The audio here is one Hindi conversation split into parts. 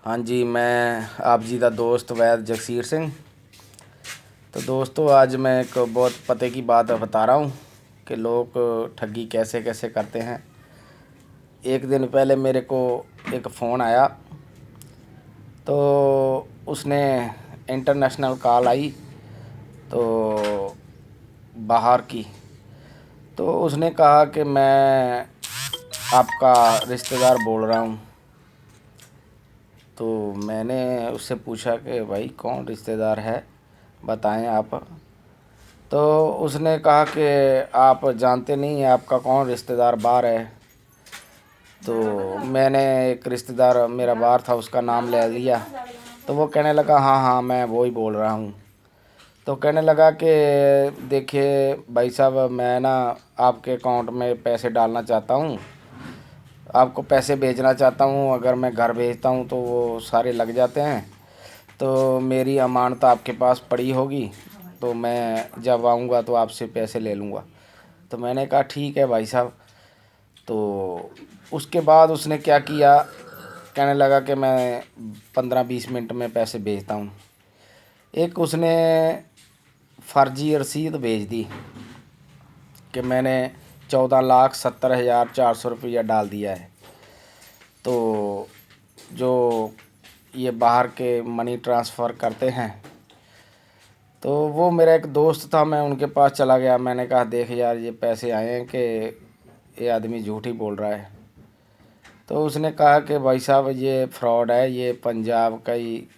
हाँ जी, मैं आप जी का दोस्त वैद जगसीर सिंह। तो दोस्तों, आज मैं एक बहुत पते की बात बता रहा हूँ कि लोग ठगी कैसे कैसे करते हैं। एक दिन पहले मेरे को एक फ़ोन आया, तो उसने इंटरनेशनल कॉल आई, तो बाहर की। तो उसने कहा कि मैं आपका रिश्तेदार बोल रहा हूँ। तो मैंने उससे पूछा कि भाई कौन रिश्तेदार है, बताएं आप। तो उसने कहा कि आप जानते नहीं आपका कौन रिश्तेदार बाहर है। तो मैंने एक रिश्तेदार मेरा बाहर था, उसका नाम ले लिया। तो वो कहने लगा हाँ हाँ मैं वो ही बोल रहा हूँ। तो कहने लगा कि देखिए भाई साहब, मैं ना आपके अकाउंट में पैसे डालना चाहता हूँ, आपको पैसे भेजना चाहता हूँ। अगर मैं घर भेजता हूँ तो वो सारे लग जाते हैं, तो मेरी अमानत आपके पास पड़ी होगी, तो मैं जब आऊँगा तो आपसे पैसे ले लूँगा। तो मैंने कहा ठीक है भाई साहब। तो उसके बाद उसने क्या किया, कहने लगा कि मैं 15-20 मिनट में पैसे भेजता हूँ। एक उसने फर्जी रसीद भेज दी कि मैंने 14,70,400 रुपया डाल दिया है। तो जो ये बाहर के मनी ट्रांसफ़र करते हैं, तो वो मेरा एक दोस्त था, मैं उनके पास चला गया। मैंने कहा देख यार, ये पैसे आए हैं कि ये आदमी झूठ ही बोल रहा है। तो उसने कहा कि भाई साहब ये फ्रॉड है, ये पंजाब का ही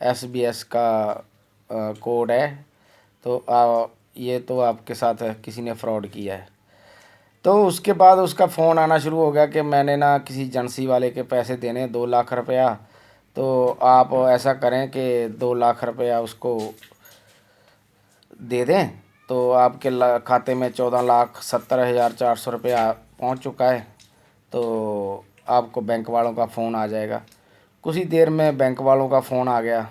SBS का कोड है। तो ये तो आपके साथ किसी ने फ्रॉड किया है। तो उसके बाद उसका फ़ोन आना शुरू हो गया कि मैंने ना किसी एजेंसी वाले के पैसे देने 2 लाख रुपया। तो आप ऐसा करें कि 2 लाख रुपया उसको दे दें, तो आपके खाते में 14,70,400 रुपया पहुँच चुका है। तो आपको बैंक वालों का फ़ोन आ जाएगा। कुछ ही देर में बैंक वालों का फ़ोन आ गया।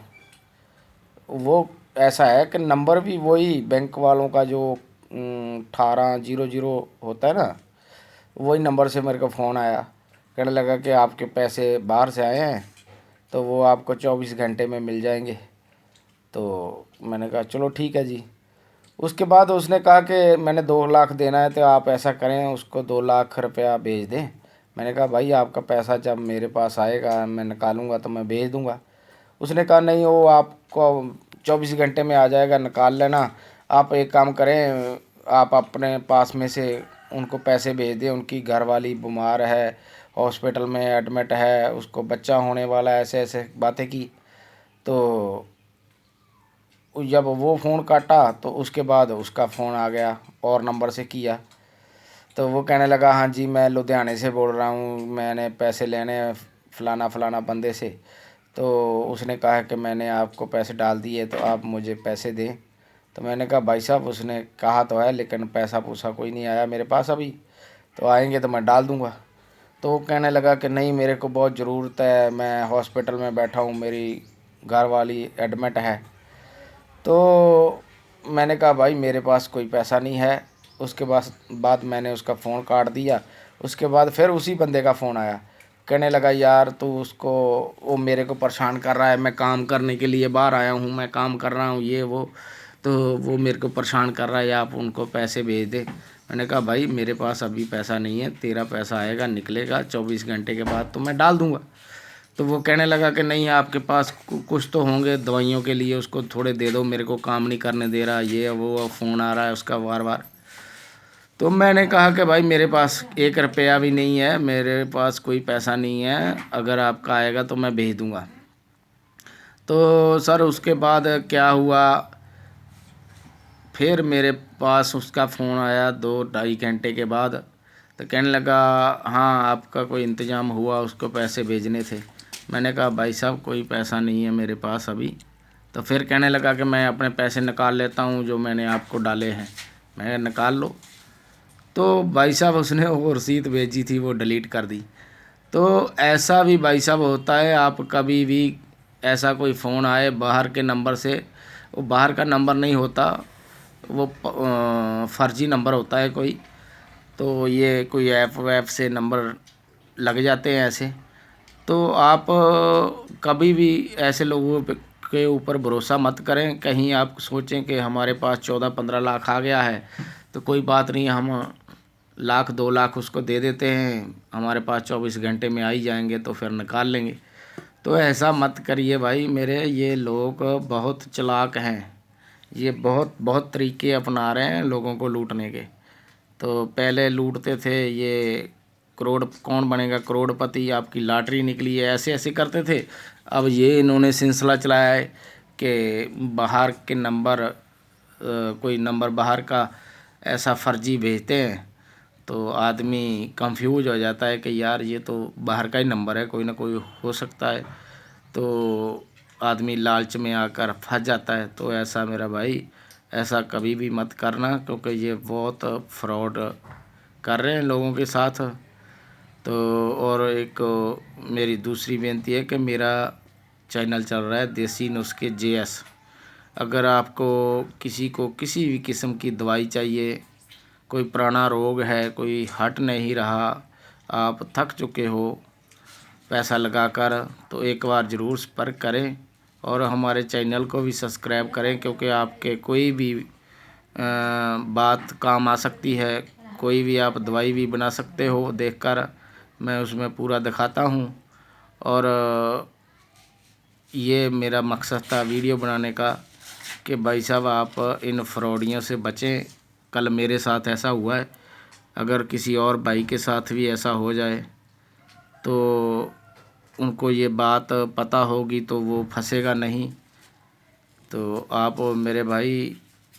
वो ऐसा है कि नंबर भी वही बैंक वालों का जो 1800 होता है ना, वही नंबर से मेरे को फ़ोन आया। कहने लगा कि आपके पैसे बाहर से आए हैं, तो वो आपको 24 घंटे में मिल जाएंगे। तो मैंने कहा चलो ठीक है जी। उसके बाद उसने कहा कि मैंने 2 लाख देना है, तो आप ऐसा करें उसको 2 लाख रुपया भेज दें। मैंने कहा भाई आपका पैसा जब मेरे पास आएगा मैं निकालूंगा तो मैं भेज दूंगा। उसने कहा नहीं, वो आपको 24 घंटे में आ जाएगा, निकाल लेना। आप एक काम करें, आप अपने पास में से उनको पैसे भेज दें, उनकी घरवाली बीमार है, हॉस्पिटल में एडमिट है, उसको बच्चा होने वाला है, ऐसे ऐसे बातें की। तो जब वो फ़ोन काटा तो उसके बाद उसका फ़ोन आ गया और नंबर से किया। तो वो कहने लगा हाँ जी मैं लुधियाने से बोल रहा हूँ, मैंने पैसे लेने हैं फ़लाना फ़लाना बंदे से। तो उसने कहा कि मैंने आपको पैसे डाल दिए, तो आप मुझे पैसे दें। तो मैंने कहा भाई साहब उसने कहा तो है, लेकिन पैसा पूसा कोई नहीं आया मेरे पास अभी, तो आएंगे तो मैं डाल दूँगा। तो वो कहने लगा कि नहीं मेरे को बहुत ज़रूरत है, मैं हॉस्पिटल में बैठा हूँ, मेरी घरवाली एडमिट है। तो मैंने कहा भाई मेरे पास कोई पैसा नहीं है। उसके बाद मैंने उसका फ़ोन काट दिया। उसके बाद फिर उसी बंदे का फ़ोन आया, कहने लगा यार तू उसको, वो मेरे को परेशान कर रहा है, मैं काम करने के लिए बाहर आया हूँ, मैं काम कर रहा हूँ ये वो, तो वो मेरे को परेशान कर रहा है, आप उनको पैसे भेज दे। मैंने कहा भाई मेरे पास अभी पैसा नहीं है, तेरा पैसा आएगा निकलेगा 24 घंटे के बाद तो मैं डाल दूँगा। तो वो कहने लगा कि नहीं आपके पास कुछ तो होंगे दवाइयों के लिए, उसको थोड़े दे दो, मेरे को काम नहीं करने दे रहा, ये वो फ़ोन आ रहा है उसका बार बार। तो मैंने कहा कि भाई मेरे पास 1 रुपया भी नहीं है, मेरे पास कोई पैसा नहीं है, अगर आपका आएगा तो मैं भेज दूँगा। तो सर उसके बाद क्या हुआ, फिर मेरे पास उसका फ़ोन आया 2-2.5 घंटे के बाद। तो कहने लगा हाँ आपका कोई इंतज़ाम हुआ, उसको पैसे भेजने थे। मैंने कहा भाई साहब कोई पैसा नहीं है मेरे पास अभी। तो फिर कहने लगा कि मैं अपने पैसे निकाल लेता हूँ जो मैंने आपको डाले हैं। मैं निकाल लो। तो भाई साहब उसने वो रसीद भेजी थी वो डिलीट कर दी। तो ऐसा भी भाई साहब होता है, आप कभी भी ऐसा कोई फ़ोन आए बाहर के नंबर से, वो बाहर का नंबर नहीं होता, वो फर्जी नंबर होता है कोई। तो ये कोई ऐप वैप से नंबर लग जाते हैं ऐसे। तो आप कभी भी ऐसे लोगों के ऊपर भरोसा मत करें। कहीं आप सोचें कि हमारे पास 14-15 लाख आ गया है तो कोई बात नहीं, हम लाख 2 लाख उसको दे देते हैं, हमारे पास 24 घंटे में आ ही जाएंगे तो फिर निकाल लेंगे। तो ऐसा मत करिए भाई मेरे, ये लोग बहुत चालाक हैं। ये बहुत बहुत तरीके अपना रहे हैं लोगों को लूटने के। तो पहले लूटते थे ये, कौन बनेगा करोड़पति, आपकी लॉटरी निकली है, ऐसे ऐसे करते थे। अब ये इन्होंने सिलसिला चलाया है कि बाहर के नंबर, कोई नंबर बाहर का ऐसा फर्जी भेजते हैं तो आदमी कंफ्यूज हो जाता है कि यार ये तो बाहर का ही नंबर है, कोई ना कोई हो सकता है। तो आदमी लालच में आकर फंस जाता है। तो ऐसा मेरा भाई, ऐसा कभी भी मत करना, क्योंकि ये बहुत फ्रॉड कर रहे हैं लोगों के साथ। तो और एक मेरी दूसरी बेनती है कि मेरा चैनल चल रहा है देसी नुस्खे JS। अगर आपको किसी को किसी भी किस्म की दवाई चाहिए, कोई पुराना रोग है, कोई हट नहीं रहा, आप थक चुके हो पैसा लगाकर, तो एक बार ज़रूर संपर्क करें और हमारे चैनल को भी सब्सक्राइब करें, क्योंकि आपके कोई भी बात काम आ सकती है। कोई भी आप दवाई भी बना सकते हो देखकर, मैं उसमें पूरा दिखाता हूँ। और ये मेरा मकसद था वीडियो बनाने का कि भाई साहब आप इन फ्रॉडियों से बचें। कल मेरे साथ ऐसा हुआ है, अगर किसी और भाई के साथ भी ऐसा हो जाए तो उनको ये बात पता होगी तो वो फंसेगा नहीं। तो आप मेरे भाई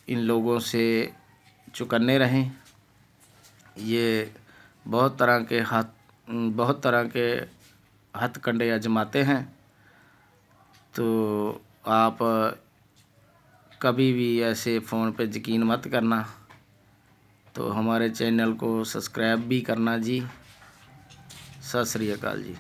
इन लोगों से चौकन्ने रहें। ये बहुत तरह के हथकंडे आजमाते हैं। तो आप कभी भी ऐसे फ़ोन पे यकीन मत करना। तो हमारे चैनल को सब्सक्राइब भी करना जी। सत श्री अकाल जी।